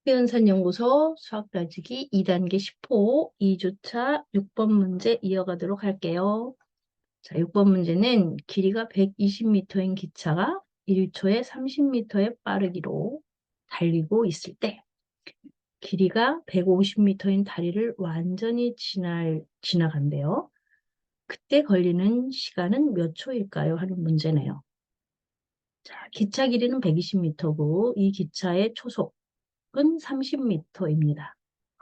학교연산연구소 수학다지기 2단계 10호 2주차 6번 문제 이어가도록 할게요. 자, 6번 문제는 길이가 120m인 기차가 1초에 30m의 빠르기로 달리고 있을 때 길이가 150m인 다리를 완전히 지나간대요. 그때 걸리는 시간은 몇 초일까요? 하는 문제네요. 자, 기차 길이는 120m고 이 기차의 초속은 30m입니다.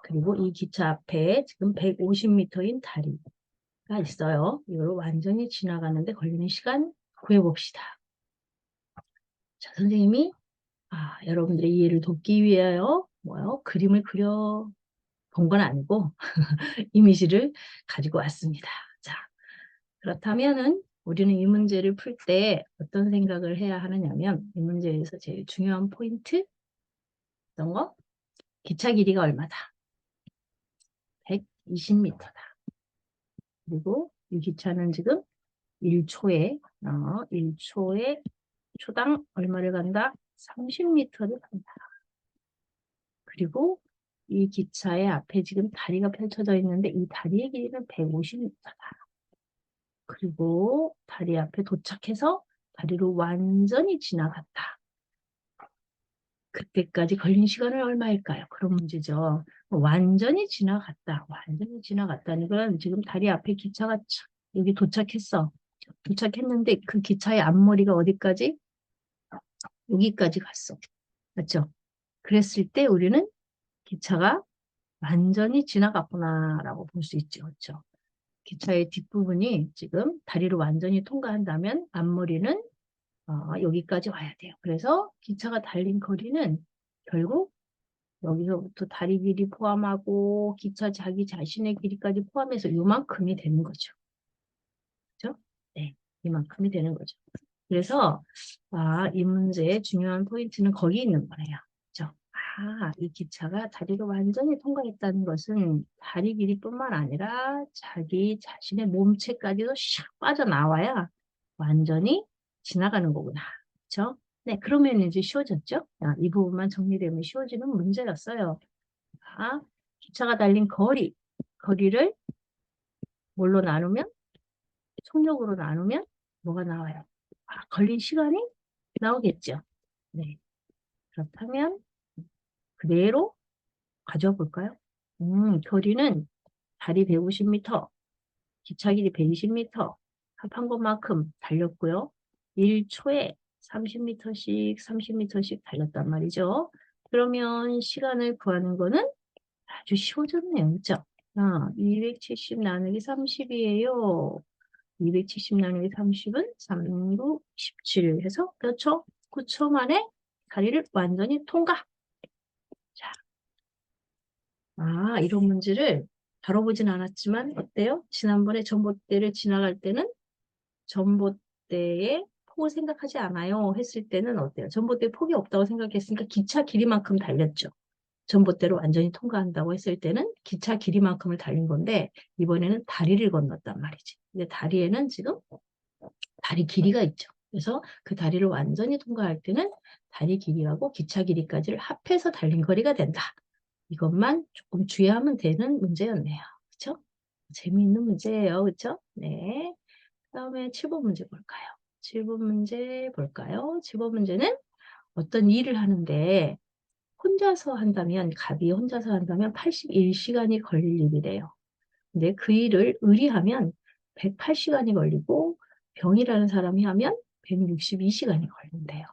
그리고 이 기차 앞에 지금 150m인 다리가 있어요. 이걸 완전히 지나가는데 걸리는 시간 구해봅시다. 자, 선생님이 여러분들의 이해를 돕기 위하여 그림을 그려 본 건 아니고 이미지를 가지고 왔습니다. 자, 그렇다면은 우리는 이 문제를 풀 때 어떤 생각을 해야 하느냐면 이 문제에서 제일 중요한 포인트 어떤 거? 기차 길이가 얼마다? 120m다. 그리고 이 기차는 지금 1초에 초당 얼마를 간다? 30m를 간다. 그리고 이 기차의 앞에 지금 다리가 펼쳐져 있는데 이 다리의 길이는 150m다. 그리고 다리 앞에 도착해서 다리로 완전히 지나갔다. 그때까지 걸린 시간은 얼마일까요? 그런 문제죠. 완전히 지나갔다. 완전히 지나갔다는 건 지금 다리 앞에 기차가 여기 도착했어. 도착했는데 그 기차의 앞머리가 어디까지? 여기까지 갔어. 맞죠? 그랬을 때 우리는 기차가 완전히 지나갔구나라고 볼 수 있죠. 그렇죠? 기차의 뒷부분이 지금 다리를 완전히 통과한다면 앞머리는 여기까지 와야 돼요. 그래서 기차가 달린 거리는 결국 여기서부터 다리 길이 포함하고 기차 자기 자신의 길이까지 포함해서 이만큼이 되는 거죠. 그렇죠? 네, 이만큼이 되는 거죠. 그래서 이 문제의 중요한 포인트는 거기 있는 거네요. 그렇죠? 이 기차가 다리를 완전히 통과했다는 것은 다리 길이뿐만 아니라 자기 자신의 몸체까지도 샥 빠져나와야 완전히 지나가는 거구나. 그렇죠? 네, 그러면 이제 쉬워졌죠? 이 부분만 정리되면 쉬워지는 문제였어요. 기차가 달린 거리를 뭘로 나누면? 속력으로 나누면 뭐가 나와요? 걸린 시간이 나오겠죠. 네. 그렇다면 그대로 가져와 볼까요? 거리는 다리 150m, 기차 길이 120m 합한 것만큼 달렸고요. 1초에 30m씩 달렸단 말이죠. 그러면 시간을 구하는 거는 아주 쉬워졌네요. 그렇죠? 270 나누기 30이에요. 270 나누기 30은 3, 9, 17 해서 몇 초? 9초 만에 다리를 완전히 통과. 자, 이런 문제를 다뤄보진 않았지만 어때요? 지난번에 전봇대를 지나갈 때는 전봇대의 폭을 생각하지 않아요 했을 때는 어때요? 전봇대 폭이 없다고 생각했으니까 기차 길이만큼 달렸죠. 전봇대로 완전히 통과한다고 했을 때는 기차 길이만큼을 달린 건데 이번에는 다리를 건넜단 말이지. 근데 다리에는 지금 다리 길이가 있죠. 그래서 그 다리를 완전히 통과할 때는 다리 길이하고 기차 길이까지를 합해서 달린 거리가 된다. 이것만 조금 주의하면 되는 문제였네요. 그렇죠? 재미있는 문제예요. 그렇죠? 네. 그다음에 7번 문제 볼까요? 7번 문제 볼까요? 7번 문제는 어떤 일을 하는데 갑이 혼자서 한다면 81시간이 걸릴 일이래요. 근데 그 일을 의리하면 108시간이 걸리고 병이라는 사람이 하면 162시간이 걸린대요.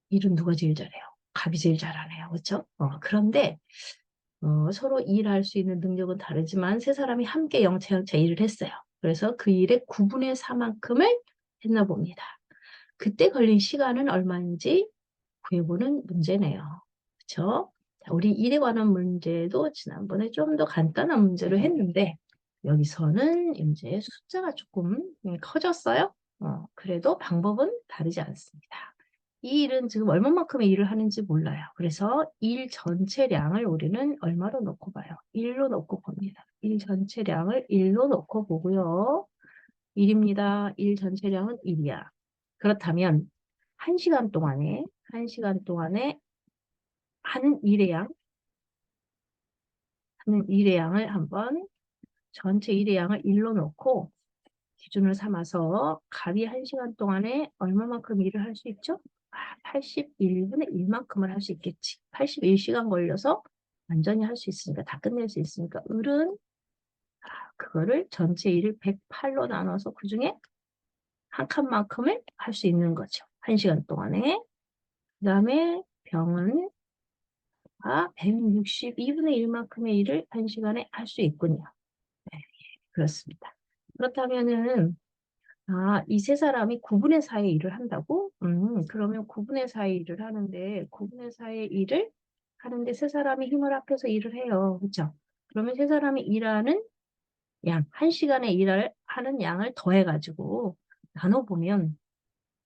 일은 누가 제일 잘해요? 갑이 제일 잘하네요. 그렇죠? 그런데 서로 일할 수 있는 능력은 다르지만 세 사람이 함께 영체영체 일을 했어요. 그래서 그 일의 9분의 4만큼을 했나 봅니다. 그때 걸린 시간은 얼마인지 구해보는 문제네요. 그렇죠? 우리 일에 관한 문제도 지난번에 좀 더 간단한 문제로 했는데 여기서는 이제 숫자가 조금 커졌어요. 그래도 방법은 다르지 않습니다. 이 일은 지금 얼마만큼의 일을 하는지 몰라요. 그래서 일 전체량을 우리는 얼마로 놓고 봐요? 1로 놓고 봅니다. 일 전체량을 1로 놓고 보고요. 1입니다. 일 전체량은 1이야. 그렇다면 1시간 동안에 하는 일의 양, 하는 일의 양을 한번 전체 일의 양을 1로 놓고 기준을 삼아서 갑이 1시간 동안에 얼마만큼 일을 할 수 있죠? 81분의 1만큼을 할 수 있겠지. 81시간 걸려서 완전히 할 수 있으니까, 다 끝낼 수 있으니까 을은 그거를 전체 일을 108로 나눠서 그중에 한 칸만큼을 할 수 있는 거죠. 1시간 동안에. 그 다음에 병은 162분의 1만큼의 일을 1시간에 할 수 있군요. 네, 그렇습니다. 그렇다면은 이 세 사람이 9분의 4의 일을 한다고? 그러면 9분의 4의 일을 하는데 9분의 4의 일을 하는데 세 사람이 힘을 합해서 일을 해요. 그렇죠? 그러면 세 사람이 일하는 양, 1시간에 일을 하는 양을 더해가지고 나눠보면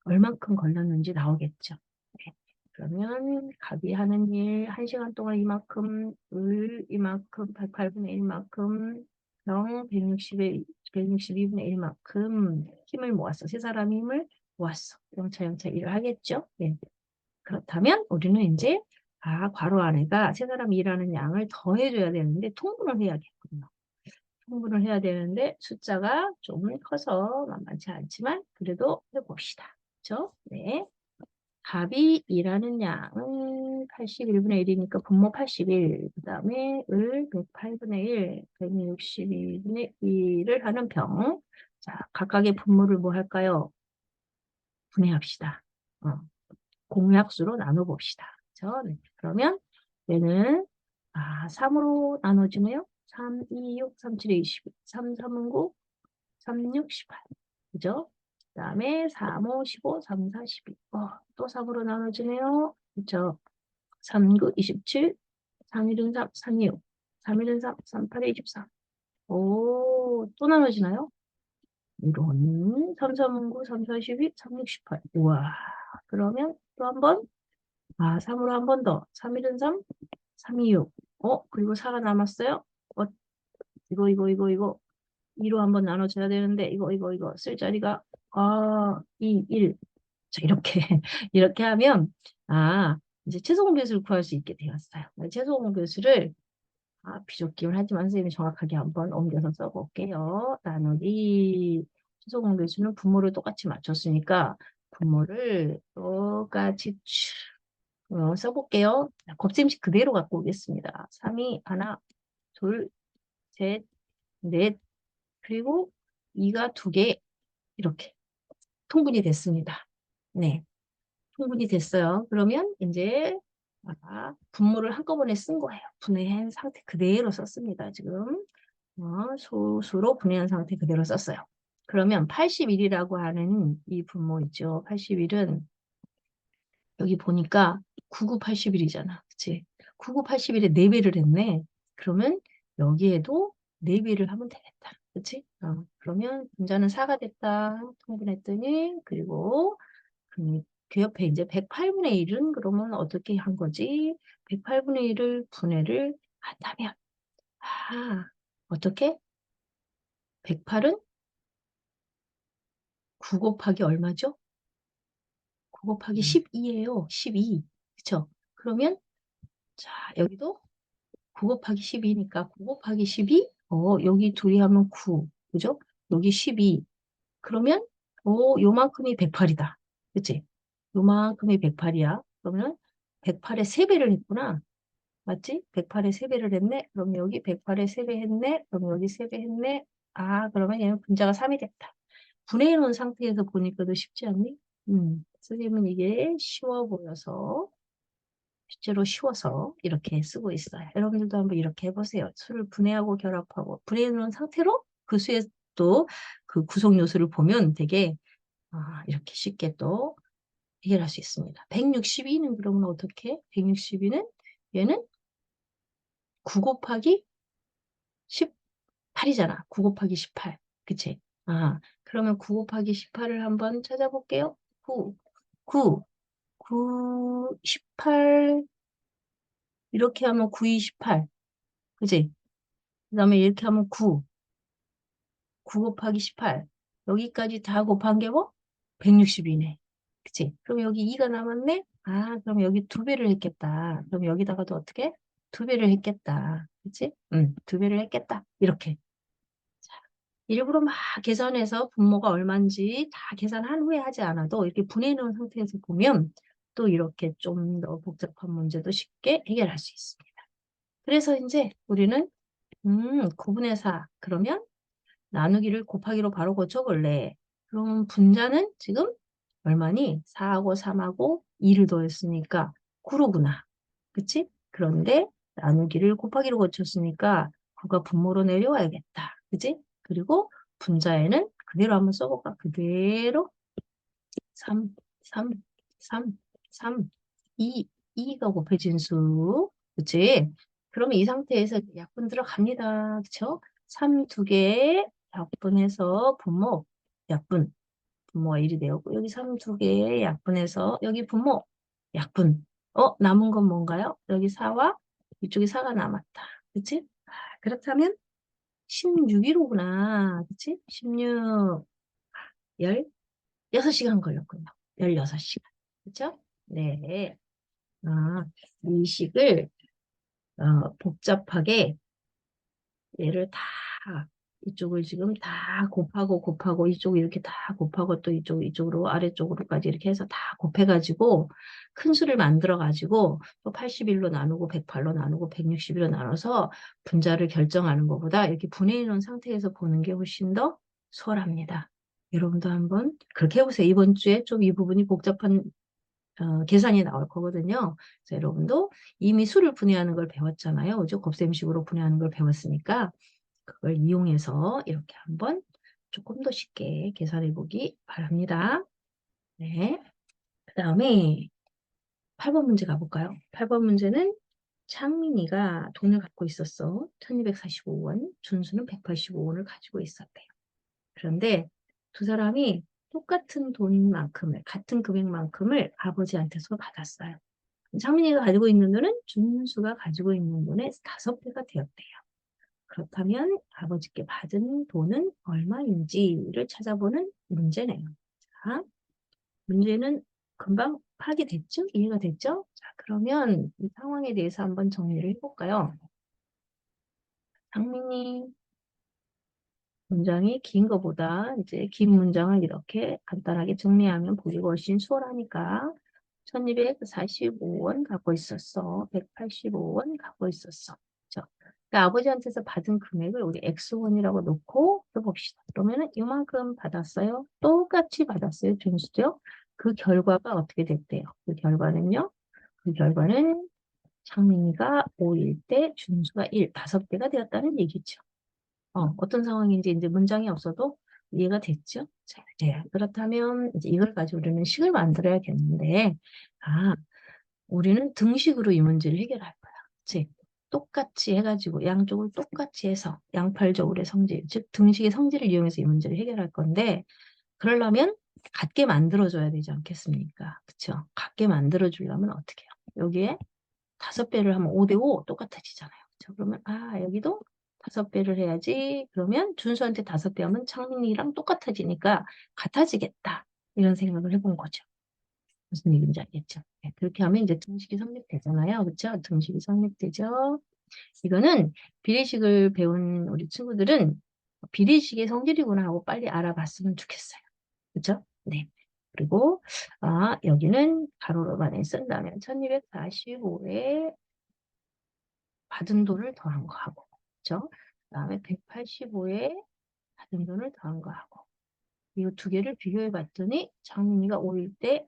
얼만큼 걸렸는지 나오겠죠. 네. 그러면 갑이 하는 일 1시간 동안 이만큼, 을 이만큼, 108분의 1만큼, 정 162분의 1만큼 힘을 모았어. 세 사람이 힘을 모았어. 영차 일을 하겠죠. 네. 그렇다면 우리는 이제 괄호 안에가 세 사람이 일하는 양을 더해줘야 되는데 통분을 해야겠군요. 통분을 해야 되는데 숫자가 좀 커서 만만치 않지만 그래도 해봅시다. 그렇죠? 네. 갑이 일하는 양은 81분의 1이니까 분모 81, 그 다음에 을 108분의 1, 162분의 1을 하는 병. 자, 각각의 분모를 뭐 할까요? 분해합시다. 공약수로 나눠봅시다. 그렇죠? 네. 그러면 얘는 3으로 나눠지네요. 3, 2, 6, 3, 7, 20, 3, 3은 9, 3, 6, 18. 그죠? 그 다음에 3, 5, 15, 3, 4, 12. 또 3으로 나눠지네요. 그죠? 3, 9, 27, 3, 1은 3, 3, 6, 3, 1은 3, 3, 8에 24. 오, 또 나눠지나요? 이런 3, 3은 9, 3, 4, 12, 3, 6, 18. 우와. 그러면 또 한 번, 3으로 한 번 더. 3, 1은 3, 3, 2, 6. 그리고 4가 남았어요. 이거. 2로 한번 나눠줘야 되는데, 이거. 쓸 자리가, 2, 1. 자, 이렇게, 이렇게 하면, 이제 최소 공배수를 구할 수 있게 되었어요. 최소 공배수를, 비좁기만 하지만 선생님이 정확하게 한번 옮겨서 써볼게요. 나누기, 최소 공배수는 분모를 똑같이 맞췄으니까, 분모를 똑같이 써볼게요. 곱셈식 그대로 갖고 오겠습니다. 3이 하나, 둘, 셋, 넷, 그리고 2가 2개, 이렇게 통분이 됐습니다. 네, 통분이 됐어요. 그러면 이제 분모를 한꺼번에 쓴 거예요. 분해한 상태 그대로 썼습니다. 지금 소수로 분해한 상태 그대로 썼어요. 그러면 81이라고 하는 이 분모 있죠. 81은 여기 보니까 9981이잖아. 그치? 9981에 4배를 했네. 그러면 여기에도 4배를 하면 되겠다. 그치? 그러면 분자는 4가 됐다. 통분했더니, 그리고 그 옆에 이제 108분의 1은 그러면 어떻게 한 거지? 108분의 1을 분해를 한다면, 어떻게? 108은 9 곱하기 얼마죠? 9 곱하기 12예요. 12. 그쵸? 그러면, 자, 여기도 9 곱하기 12니까 9 곱하기 12? 여기 둘이 하면 9. 그죠? 여기 12. 그러면, 요만큼이 108이다. 그치? 요만큼이 108이야. 그러면 108에 3배를 했구나. 맞지? 108에 3배를 했네. 그럼 여기 108에 3배 했네. 그럼 여기 3배 했네. 그러면 얘는 분자가 3이 됐다. 분해해 놓은 상태에서 보니까 더 쉽지 않니? 선생님은 이게 쉬워 보여서 실제로 쉬워서 이렇게 쓰고 있어요. 여러분들도 한번 이렇게 해보세요. 수를 분해하고 결합하고 분해해 놓은 상태로 그 수의 또 그 구성 요소를 보면 되게 이렇게 쉽게 또 해결할 수 있습니다. 162는 그러면 어떻게? 162는 얘는 9 곱하기 18이잖아. 9 곱하기 18. 그치? 그러면 9 곱하기 18을 한번 찾아볼게요. 9, 9, 9, 18 이렇게 하면 9, 28. 그치? 그 다음에 이렇게 하면 9, 9 곱하기 18. 여기까지 다 곱한 게 뭐? 162네. 그치? 그럼 여기 2가 남았네? 그럼 여기 2배를 했겠다. 그럼 여기다가도 어떻게? 두 배를 했겠다. 그치? 두 배를 했겠다. 이렇게. 자, 일부러 막 계산해서 분모가 얼마인지 다 계산한 후에 하지 않아도 이렇게 분해해 놓은 상태에서 보면 또 이렇게 좀 더 복잡한 문제도 쉽게 해결할 수 있습니다. 그래서 이제 우리는 9분의 4. 그러면 나누기를 곱하기로 바로 고쳐볼래. 그럼 분자는 지금 얼마니? 4하고 3하고 2를 더했으니까 9로구나. 그치? 그런데 나누기를 곱하기로 고쳤으니까 9가 분모로 내려와야겠다. 그치? 그리고 분자에는 그대로 한번 써볼까? 그대로 3, 3, 3, 3, 2, 2가 곱해진 수. 그치? 그러면 이 상태에서 약분 들어갑니다. 그쵸? 3 2개 약분해서 분모, 약분, 분모가 1이 되었고, 여기 3 2개 약분해서 여기 분모, 약분. 남은 건 뭔가요? 여기 4와 이쪽에 4가 남았다. 그치? 그렇다면 16이로구나. 그치? 16, 16시간 걸렸군요. 16시간. 그쵸? 네. 이 식을 복잡하게 얘를 다 이쪽을 지금 다 곱하고 이쪽 이렇게 다 곱하고 또 이쪽으로 아래쪽으로까지 이렇게 해서 다 곱해가지고 큰 수를 만들어가지고 또 81로 나누고 108로 나누고 161로 나눠서 분자를 결정하는 것보다 이렇게 분해해 놓은 상태에서 보는 게 훨씬 더 수월합니다. 여러분도 한번 그렇게 해보세요. 이번 주에 좀 이 부분이 복잡한 계산이 나올 거거든요. 그래서 여러분도 이미 수를 분해하는 걸 배웠잖아요. 그죠? 곱셈식으로 분해하는 걸 배웠으니까 그걸 이용해서 이렇게 한번 조금 더 쉽게 계산해 보기 바랍니다. 네. 그 다음에 8번 문제 가볼까요? 8번 문제는 창민이가 돈을 갖고 있었어. 1245원, 준수는 185원을 가지고 있었대요. 그런데 두 사람이 똑같은 돈만큼을, 같은 금액만큼을 아버지한테서 받았어요. 창민이가 가지고 있는 돈은 준수가 가지고 있는 돈의 5배가 되었대요. 그렇다면 아버지께 받은 돈은 얼마인지를 찾아보는 문제네요. 자, 문제는 금방 파악이 됐죠? 이해가 됐죠? 자, 그러면 이 상황에 대해서 한번 정리를 해볼까요? 상민이 문장이 긴 것보다 이제 긴 문장을 이렇게 간단하게 정리하면 보기가 훨씬 수월하니까 1245원 갖고 있었어. 185원 갖고 있었어. 그렇죠? 그러니까 아버지한테서 받은 금액을 우리 X 원이라고 놓고 써봅시다. 그러면은 이만큼 받았어요. 똑같이 받았어요. 준수죠? 그 결과가 어떻게 됐대요? 그 결과는 창민이가 5일 때 준수가 5배가 되었다는 얘기죠. 어떤 상황인지 이제 문장이 없어도 이해가 됐죠? 자, 네. 그렇다면 이제 이걸 가지고 우리는 식을 만들어야겠는데, 아, 우리는 등식으로 이 문제를 해결할 거야. 즉, 똑같이 해가지고 양쪽을 똑같이 해서 양팔저울의 성질, 즉 등식의 성질을 이용해서 이 문제를 해결할 건데, 그러려면 같게 만들어줘야 되지 않겠습니까? 그쵸? 같게 만들어주려면 어떻게 해요? 여기에 5배를 하면 5대5 똑같아지잖아요. 그쵸? 그러면 여기도 5배를 해야지. 그러면 준수한테 5배 하면 창민이랑 똑같아지니까 같아지겠다. 이런 생각을 해본 거죠. 무슨 얘기인지 알겠죠? 네, 그렇게 하면 이제 등식이 성립되잖아요. 그렇죠? 등식이 성립되죠. 이거는 비례식을 배운 우리 친구들은 비례식의 성질이구나 하고 빨리 알아봤으면 좋겠어요. 그렇죠? 네. 그리고 여기는 가로로만에 쓴다면 1245에 받은 돈을 더한 거하고, 그렇죠? 그다음에 185에 받은 돈을 더한 거하고, 이 두 개를 비교해 봤더니 장민이가 5일 때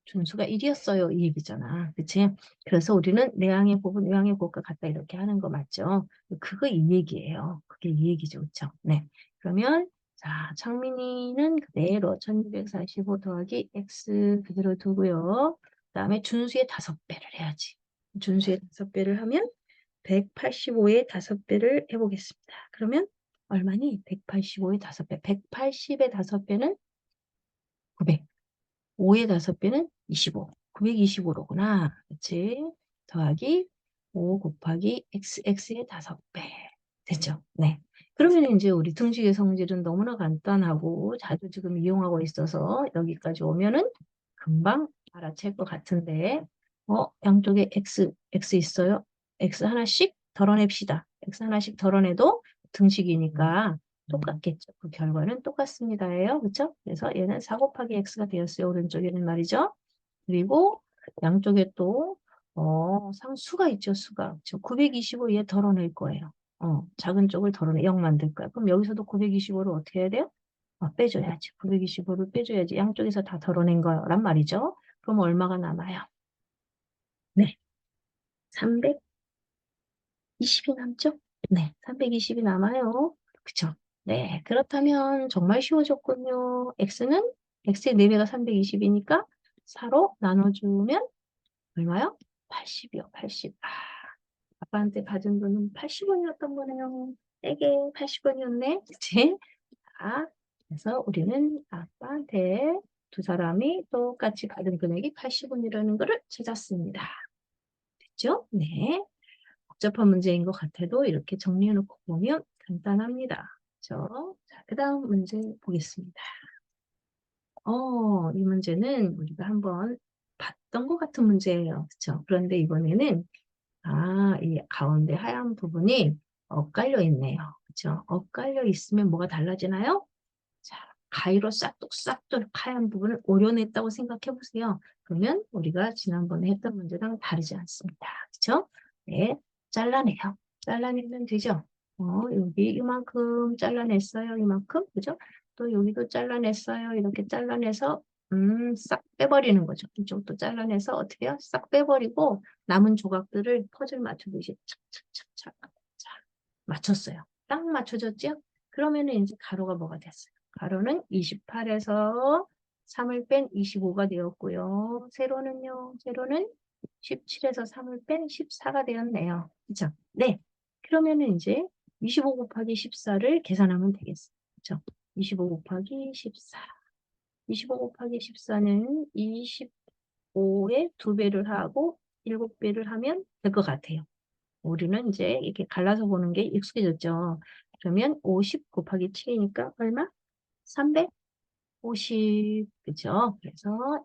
준수가 1이었어요. 이 얘기잖아. 그치? 그래서 우리는 내항의 곱은 외항의 곱과 같다 이렇게 하는 거 맞죠? 그거 이 얘기예요. 그게 이 얘기죠. 그쵸? 네. 그러면 자, 창민이는 그대로 1245 더하기 x 그대로 두고요. 그다음에 준수의 5배를 해야지. 준수의 5배를 하면 185의 5배를 해보겠습니다. 그러면 얼마니? 185의 5배. 180의 5배는 900. 5의 5배는 25. 925로구나. 그치? 더하기 5 곱하기 x의 5배. 됐죠? 네. 그러면 이제 우리 등식의 성질은 너무나 간단하고 자주 지금 이용하고 있어서 여기까지 오면은 금방 알아챌 것 같은데, 양쪽에 x 있어요? x 하나씩 덜어냅시다. x 하나씩 덜어내도 등식이니까 똑같겠죠. 그 결과는 똑같습니다예요. 그렇죠? 그래서 얘는 4 곱하기 x가 되었어요. 오른쪽에는 말이죠. 그리고 양쪽에 또 상수가 있죠. 수가. 지금 925 얘 덜어낼 거예요. 작은 쪽을 덜어내 0 만들 거야. 그럼 여기서도 925를 어떻게 해야 돼요? 빼줘야지. 925를 빼줘야지. 양쪽에서 다 덜어낸 거란 말이죠. 그럼 얼마가 남아요? 네. 320이 남죠? 네. 320이 남아요. 그쵸? 네. 그렇다면 정말 쉬워졌군요. x의 4배가 320이니까 4로 나눠주면 얼마요? 80이요. 80. 아빠한테 받은 돈은 80원이었던 거네요. 되게 80원이었네. 그치? 그래서 우리는 아빠한테 두 사람이 똑같이 받은 금액이 80원이라는 것을 찾았습니다. 됐죠? 네. 복잡한 문제인 것 같아도 이렇게 정리해놓고 보면 간단합니다. 그죠? 자, 그 다음 문제 보겠습니다. 이 문제는 우리가 한번 봤던 것 같은 문제예요. 그쵸? 그런데 이번에는 이 가운데 하얀 부분이 엇갈려 있네요. 그쵸? 엇갈려 있으면 뭐가 달라지나요? 자, 가위로 싹둑싹둑 하얀 부분을 오려냈다고 생각해 보세요. 그러면 우리가 지난번에 했던 문제랑 다르지 않습니다. 그쵸? 네, 잘라내요. 잘라내면 되죠? 여기 이만큼 잘라냈어요. 이만큼. 그죠? 또 여기도 잘라냈어요. 이렇게 잘라내서 싹 빼버리는 거죠. 이쪽도 잘라내서 어떻게 해요? 싹 빼버리고 남은 조각들을 퍼즐 맞추듯이 착착착착 자, 맞췄어요. 딱 맞춰졌죠? 그러면은 이제 가로가 뭐가 됐어요? 가로는 28에서 3을 뺀 25가 되었고요. 세로는요? 세로는 17에서 3을 뺀 14가 되었네요. 그쵸? 네. 그러면은 이제 25 곱하기 14를 계산하면 되겠어요. 그쵸? 25 곱하기 14. 25 곱하기 14는 25에 2배를 하고 7배를 하면 될 것 같아요. 우리는 이제 이렇게 갈라서 보는 게 익숙해졌죠. 그러면 50 곱하기 7이니까 얼마? 350. 그죠? 그래서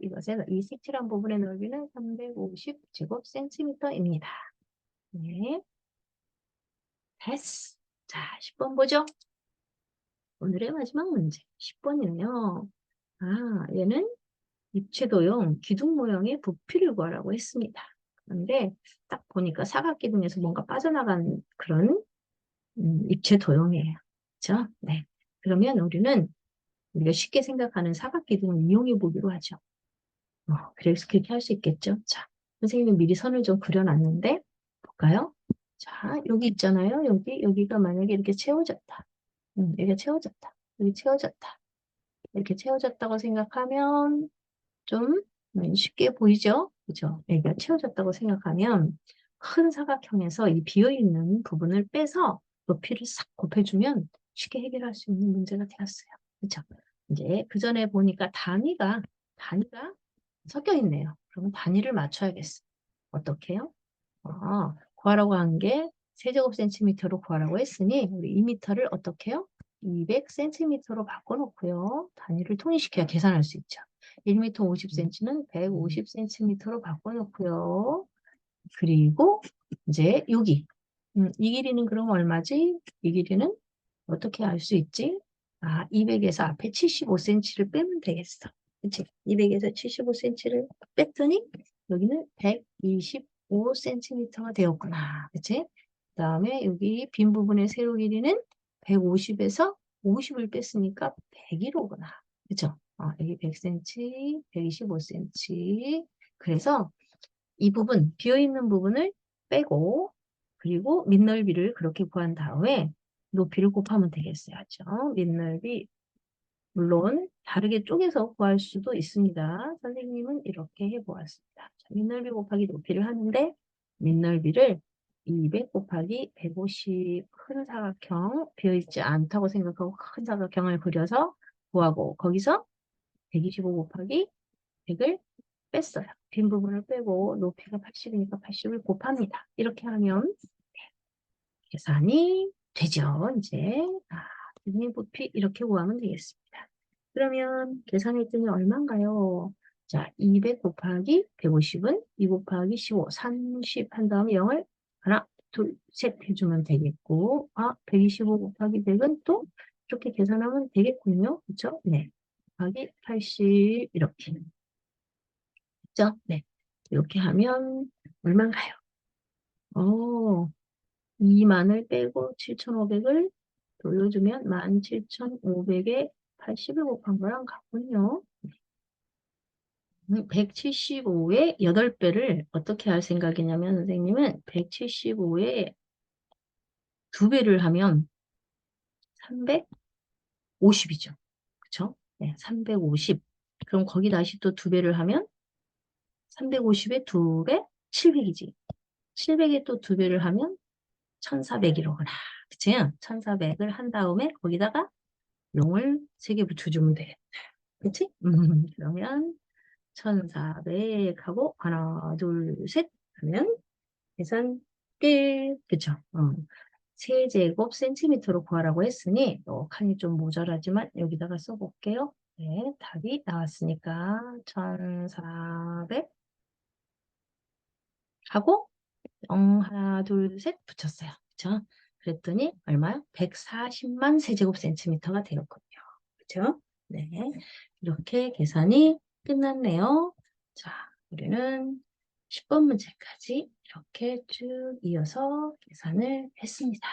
이 색칠한 부분의 넓이는 350 제곱센티미터입니다. 네. 됐어. 자, 10번 보죠. 오늘의 마지막 문제. 10번이에요. 얘는 입체도형 기둥 모형의 부피를 구하라고 했습니다. 그런데 딱 보니까 사각기둥에서 뭔가 빠져나간 그런 입체 도형이에요. 그렇죠? 네. 그러면 우리가 쉽게 생각하는 사각기둥을 이용해 보기로 하죠. 그래서 그렇게 할 수 있겠죠? 자, 선생님이 미리 선을 좀 그려놨는데 볼까요? 자, 여기 있잖아요. 여기가 만약에 이렇게 채워졌다. 여기가 채워졌다. 여기 채워졌다. 이렇게 채워졌다고 생각하면 좀 쉽게 보이죠? 그죠? 여기가 채워졌다고 생각하면 큰 사각형에서 이 비어있는 부분을 빼서 높이를 싹 곱해주면 쉽게 해결할 수 있는 문제가 되었어요. 그죠? 이제 그 전에 보니까 단위가 섞여 있네요. 그러면 단위를 맞춰야겠어요. 어떻게 해요? 구하라고 한 게 세제곱센티미터로 구하라고 했으니 우리 2m를 어떻게 해요? 200cm로 바꿔놓고요. 단위를 통일시켜야 계산할 수 있죠. 1m 50cm는 150cm로 바꿔놓고요. 그리고 이제 여기 이 길이는 그럼 얼마지? 이 길이는 어떻게 알 수 있지? 200에서 앞에 75cm를 빼면 되겠어. 그치? 200에서 75cm를 뺐더니 여기는 125cm가 되었구나. 그치? 그 다음에 여기 빈 부분의 세로 길이는 150에서 50을 뺐으니까 101호구나. 그쵸? 여기 100cm, 125cm. 그래서 이 부분, 비어있는 부분을 빼고 그리고 밑넓이를 그렇게 구한 다음에 높이를 곱하면 되겠어요. 밑넓이 물론 다르게 쪼개서 구할 수도 있습니다. 선생님은 이렇게 해보았습니다. 자, 밑넓이 곱하기 높이를 하는데 밑넓이를 200 곱하기 150 큰 사각형 비어있지 않다고 생각하고 큰 사각형을 그려서 구하고 거기서 125 곱하기 100을 뺐어요. 빈 부분을 빼고 높이가 80이니까 80을 곱합니다. 이렇게 하면 계산이 되죠. 이제 기둥의 부피 이렇게 구하면 되겠습니다. 그러면 계산했더니 얼마인가요? 자, 200 곱하기 150은 2 곱하기 15, 30 한 다음에 0을 하나, 둘, 셋 해주면 되겠고, 125 곱하기 100은 또 이렇게 계산하면 되겠군요. 그쵸? 네. 곱하기 80, 이렇게. 그죠? 네. 이렇게 하면 얼마인가요? 2만을 빼고 7,500을 돌려주면 17,500에 80을 곱한 거랑 같군요. 175에 8배를 어떻게 할 생각이냐면 선생님은 175에 2배를 하면 350이죠. 그쵸? 네, 350. 그럼 거기 다시 또 2배를 하면 350에 2배? 700이지. 700에 또 2배를 하면 1400이로구나. 그치? 1400을 한 다음에 거기다가 0을 3개 붙여주면 되겠다. 그치? 그러면 1400하고 하나, 둘, 셋 하면 계산 끝. 그쵸? 세제곱 센티미터로 구하라고 했으니 칸이 좀 모자라지만 여기다가 써볼게요. 네, 답이 나왔으니까 1400 하고 하나, 둘, 셋 붙였어요. 그쵸? 그랬더니 얼마요? 140만 세제곱 센티미터가 되었군요. 그쵸? 네. 이렇게 계산이 끝났네요. 자, 우리는 10번 문제까지 이렇게 쭉 이어서 계산을 했습니다.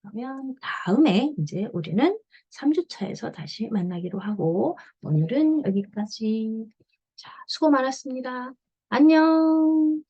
그러면 다음에 이제 우리는 3주차에서 다시 만나기로 하고 오늘은 여기까지. 자, 수고 많았습니다. 안녕.